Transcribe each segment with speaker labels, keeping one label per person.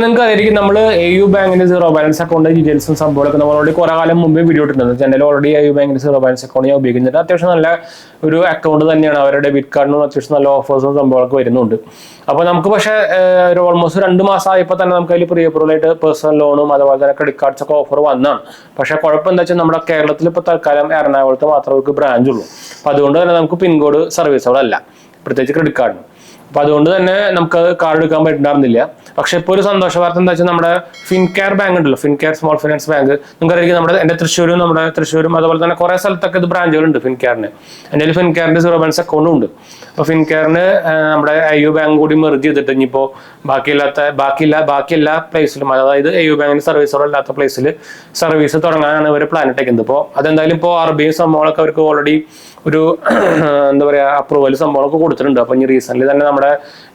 Speaker 1: നിങ്ങൾക്ക് അറിയാം നമ്മൾ AU ബാങ്കിന്റെ സീറോ ബാലൻസ് അക്കൗണ്ട് ഡീറ്റെയിൽസും സംഭവങ്ങളൊക്കെ നമ്മൾ ഓൾറെഡി കുറെ കാലം മുമ്പേ വീഡിയോ ഇട്ടിട്ടുണ്ട്. എൻ്റെ ഓൾറെഡി AU ബാങ്കിന്റെ സീറോ ബാലൻസ് അക്കൗണ്ട് ഞാൻ ഉപയോഗിക്കുന്നുണ്ട്. അത്യാവശ്യം നല്ല ഒരു അക്കൗണ്ട് തന്നെയാണ്. അവരുടെ ഡെബിറ്റ് കാർഡിനും അത്യാവശ്യം നല്ല ഓഫേഴ്സും സംഭവങ്ങളൊക്കെ വരുന്നുണ്ട്. അപ്പോൾ നമുക്ക് പക്ഷേ ഒരു ഓൾമോസ്റ്റ് 2 മാസം ആയപ്പോൾ തന്നെ നമുക്ക് അതിൽ പ്രീ അപ്രൂവൽ ആയിട്ട് പേഴ്സണൽ ലോണും അതുപോലെ തന്നെ ക്രെഡിറ്റ് കാർഡ്സ് ഒക്കെ ഓഫർ വന്നതാണ്. പക്ഷേ കുഴപ്പം എന്താ വെച്ചാൽ നമ്മുടെ കേരളത്തിൽ ഇപ്പോൾ തൽക്കാലം എറണാകുളത്ത് മാത്രമേ അവർക്ക് ബ്രാഞ്ച് ഉള്ളൂ. അപ്പോൾ അതുകൊണ്ട് തന്നെ നമുക്ക് പിൻകോഡ് സർവീസുകളല്ല, പ്രത്യേകിച്ച് ക്രെഡിറ്റ് കാർഡിന്. അപ്പോൾ അതുകൊണ്ട് തന്നെ നമുക്ക് കാർഡ് എടുക്കാൻ പറ്റുന്നുണ്ടായിരുന്നില്ല. പക്ഷെ ഇപ്പോൾ ഒരു സന്തോഷ വാർത്ത എന്താ വെച്ചാൽ നമ്മുടെ ഫിൻകെയർ ബാങ്ക് ഉണ്ടല്ലോ, ഫിൻകെയർ സ്മോൾ ഫിനാൻസ് ബാങ്ക്, നിങ്ങൾക്കറിയാം എൻ്റെ തൃശ്ശൂരും അതുപോലെ തന്നെ കുറേ സ്ഥലത്തൊക്കെ ഇത് ബ്രാഞ്ചുകളുണ്ട് ഫിൻകെയറിന്. എൻ്റെ ഫിൻകെയറിന്റെ സീറോ ബാലൻസ് അക്കൗണ്ടും ഉണ്ട്. അപ്പോൾ ഫിൻകെയറിന് നമ്മുടെ AU ബാങ്ക് കൂടി മെർജ് ചെയ്തിട്ട് ഇനിയിപ്പോൾ ബാക്കി എല്ലാ പ്ലേസിലും, അതായത് AU ബാങ്കിന് സർവീസുകളില്ലാത്ത പ്ലേസിൽ സർവീസ് തുടങ്ങാനാണ് ഇവർ പ്ലാൻ ഇട്ടേക്കുന്നത്. ഇപ്പോൾ അതെന്തായാലും ഇപ്പോൾ RBI സംഭവങ്ങളൊക്കെ അവർക്ക് ഓൾറെഡി ഒരു എന്താ പറയുക അപ്രൂവൽ സംഭവങ്ങളൊക്കെ കൊടുത്തിട്ടുണ്ട്. അപ്പോൾ ഇനി റീസെന്റ് തന്നെ നമ്മുടെ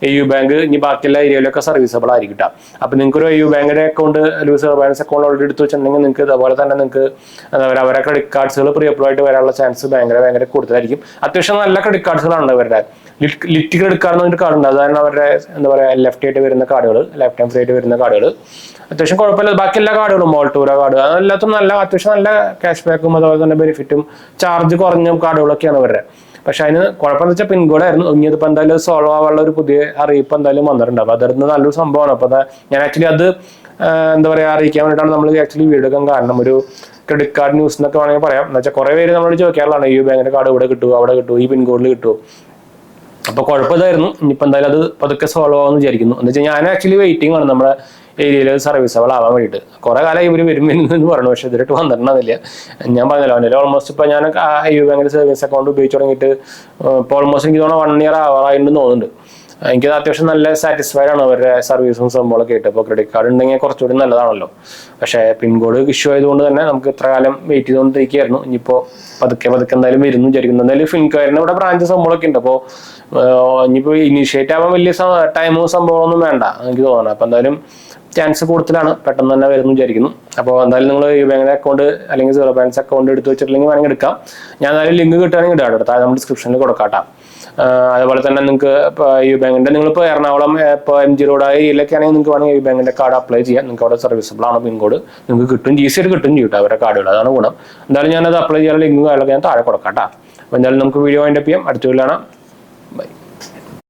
Speaker 1: AU ബാങ്ക് ഇനി ബാക്കിയുള്ള ഏരിയയിലൊക്കെ സർവീസബിൾ ആയിരിക്കും. അപ്പോൾ നിങ്ങൾക്ക് ഒരു AU ബാങ്കിന്റെ അക്കൗണ്ട് അല്ലെങ്കിൽ സീറോ ബാലൻസ് അക്കൗണ്ട് ഓൾറെഡി എടുത്ത് വെച്ചിട്ടുണ്ടെങ്കിൽ നിങ്ങൾക്ക് അതുപോലെ തന്നെ നിങ്ങൾക്ക് എന്താ പറയുക അവരുടെ ക്രെഡിറ്റ് കാർഡ്സുകൾ പ്രീ അപ്രൂവ് ആയിട്ട് വരാനുള്ള ചാൻസ് ഭയങ്കര കൂടുതലായിരിക്കും. അത്യാവശ്യം നല്ല ക്രെഡിറ്റ് കാർഡ്സുകളാണ് അവരുടെ. ലിറ്റ് ക്രെഡിറ്റ് കാർഡ് എന്നൊരു കാർഡ് ഉണ്ട്. അതാണ് അവരുടെ എന്താ പറയുക ലെഫ്റ്റ് ആയിട്ട് വരുന്ന കാർഡുകൾ, ലെഫ്റ്റ് ഹാൻഡ് ഫ്രീ ആയിട്ട് വരുന്ന കാർഡുകൾ. അത്യാവശ്യം കുഴപ്പമില്ല. ബാക്കി എല്ലാ കാർഡുകളും മോൾട്ടൂര കാർഡ് അതെല്ലാത്തും അത്യാവശ്യം നല്ല ക്യാഷ് ബാക്കും അതുപോലെ തന്നെ ബെനിഫിറ്റും ചാർജ് കുറഞ്ഞ കാർഡുകളൊക്കെയാണ് അവരുടെ. പക്ഷെ അതിന് കുഴപ്പമെന്ന് വെച്ചാൽ പിൻകോഡായിരുന്നു. ഇനിയിപ്പോൾ എന്തായാലും സോൾവ് ആവാനുള്ള ഒരു പുതിയ അറിയിപ്പ് എന്തായാലും വന്നിട്ടുണ്ട്. അപ്പോൾ അതായിരുന്നു നല്ലൊരു സംഭവമാണ്. അപ്പോൾ ഞാൻ ആക്ച്വലി അത് എന്താ പറയുക അറിയിക്കാൻ വേണ്ടിയിട്ടാണ് നമ്മൾ ആക്ച്വലി വീഡിയോ എടുക്കാൻ കാരണം. ഒരു ക്രെഡിറ്റ് കാർഡ് ന്യൂസ് എന്നൊക്കെ വേണമെങ്കിൽ പറയാം. എന്ന് വെച്ചാൽ കുറേ പേര് നമ്മളോട് ചോദിക്കാറുള്ളതാണ് AU ബാങ്കിന്റെ കാർഡ് ഇവിടെ കിട്ടുമോ, അവിടെ കിട്ടുമോ, ഈ പിൻകോഡിൽ കിട്ടുമോ. അപ്പോൾ കുഴപ്പമില്ലായിരുന്നു. ഇനിയിപ്പോൾ എന്തായാലും അത് പതുക്കെ സോൾവ് ആവുമെന്ന് വിചാരിക്കുന്നു. എന്ന് വെച്ചാൽ ഞാൻ ആക്ച്വലി വെയിറ്റിംഗ് ആണ് നമ്മുടെ ഏരിയയിൽ സർവീസബിൾ ആവാൻ വേണ്ടിയിട്ട്. കുറേ കാലം ഇവർ വരുമെന്ന് പറഞ്ഞു, പക്ഷേ ഇതിലിട്ട് വന്നിട്ടുണ്ടെന്നില്ല. ഞാൻ പറഞ്ഞല്ലോ അവൻ്റെ ഓൾമോസ്റ്റ് ഇപ്പോൾ ഞാൻ AU ബാങ്കിൻ്റെ സർവീസ് അക്കൗണ്ട് ഉപയോഗിച്ച് തുടങ്ങിയിട്ട് ഇപ്പോൾ ഓൾമോസ്റ്റ് എനിക്ക് തോന്നുന്നു 1 year ആവാറായിട്ടുണ്ടെന്ന് തോന്നുന്നുണ്ട്. എനിക്കത് അത്യാവശ്യം നല്ല സാറ്റിസ്ഫൈഡ് ആണ് അവരുടെ സർവീസും സംഭവങ്ങളൊക്കെ ആയിട്ട്. ഇപ്പോൾ ക്രെഡിറ്റ് കാർഡ് ഉണ്ടെങ്കിൽ കുറച്ചുകൂടി നല്ലതാണല്ലോ. പക്ഷേ പിൻകോഡ് ഇഷ്യൂ ആയതുകൊണ്ട് തന്നെ നമുക്ക് ഇത്ര കാലം വെയിറ്റ് ചെയ്തുകൊണ്ടിരിക്കുകയായിരുന്നു. ഇനിയിപ്പോൾ പതുക്കെ എന്തായാലും വരുന്നു വിചാരിക്കുന്നു. എന്തായാലും ഫിൻകെയറിന് ഇവിടെ ബ്രാഞ്ച് സംഭവങ്ങളൊക്കെ ഉണ്ട്. അപ്പോൾ ഇനിയിപ്പോൾ ഇനീഷ്യേറ്റ് ആവാൻ വലിയ ടൈമോ സംഭവമൊന്നും വേണ്ട എനിക്ക് തോന്നുന്നത്. അപ്പോൾ എന്തായാലും ചാൻസ് കൂടുതലാണ്, പെട്ടെന്ന് തന്നെ വരുന്നു വിചാരിക്കുന്നു. അപ്പോൾ എന്തായാലും നിങ്ങൾ AU ബാങ്കിന്റെ അക്കൗണ്ട് അല്ലെങ്കിൽ സീറോ ബാലൻസ് അക്കൗണ്ട് എടുത്ത് വെച്ചിട്ടില്ലെങ്കിൽ വേണമെങ്കിൽ എടുക്കാം. ഞാൻ എന്തായാലും ലിങ്ക് കിട്ടുകയാണെങ്കിൽ ഇടാം, താഴെ നമ്മൾ ഡിസ്ക്രിപ്ഷനിൽ കൊടുക്കാം. അതുപോലെ തന്നെ നിങ്ങൾക്ക് ഇപ്പോൾ AU ബാങ്കിന്റെ നിങ്ങളിപ്പോൾ എറണാകുളം ഇപ്പോൾ MG റോഡ് ഏരിയയിലൊക്കെ ആണെങ്കിൽ നിങ്ങൾക്ക് വേണമെങ്കിൽ AU ബാങ്കിന്റെ കാർഡ് അപ്ലൈ ചെയ്യാം. നിങ്ങൾക്ക് അവിടെ സർവീസബിൾ ആണ്, പിൻകോഡ് നിങ്ങൾക്ക് കിട്ടും, GC കിട്ടും ചെയ്യും അവരുടെ കാർഡുകൾ. അതാണ് ഗുണം. എന്തായാലും ഞാനത് അപ്ലൈ ചെയ്യാൻ ലിങ്കും കാര്യങ്ങളൊക്കെ ഞാൻ താഴെ കൊടുക്കാം. അപ്പോൾ എന്തായാലും നമുക്ക് വീഡിയോ വൈൻഡപ്പ് ചെയ്യാം. അടുത്ത വീഡിയോ കാണാം.